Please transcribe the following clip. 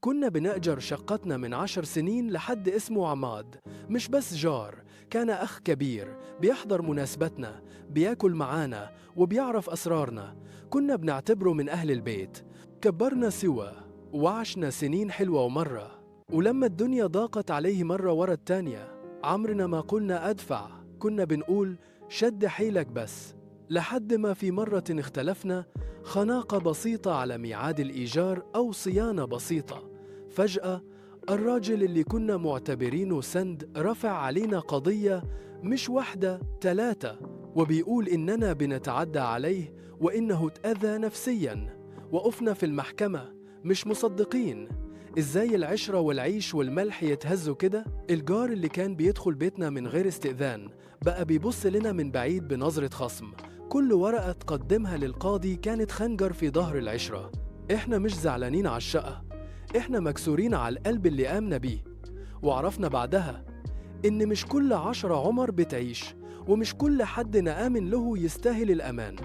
كنا بنأجر شقتنا من 10 سنين لحد اسمه عماد. مش بس جار، كان أخ كبير بيحضر مناسبتنا، بياكل معانا وبيعرف أسرارنا. كنا بنعتبره من أهل البيت. كبرنا سوا وعشنا سنين حلوة ومرة، ولما الدنيا ضاقت عليه مرة ورا التانية عمرنا ما قلنا أدفع، كنا بنقول شد حيلك بس. لحد ما في مرة اختلفنا، خناقة بسيطة على ميعاد الإيجار أو صيانة بسيطة. فجأة الراجل اللي كنا معتبرينه سند رفع علينا قضية، مش واحدة 3، وبيقول إننا بنتعدى عليه وإنه اتأذى نفسياً. وقفنا في المحكمة مش مصدقين، إزاي العشرة والعيش والملح يتهزوا كده؟ الجار اللي كان بيدخل بيتنا من غير استئذان بقى بيبص لنا من بعيد بنظرة خصم. كل ورقة تقدمها للقاضي كانت خنجر في ظهر العشرة. إحنا مش زعلانين على الشقة، إحنا مكسورين على القلب اللي آمنا بيه. وعرفنا بعدها إن مش كل 10 عمر بتعيش، ومش كل حد نآمن له يستاهل الأمان.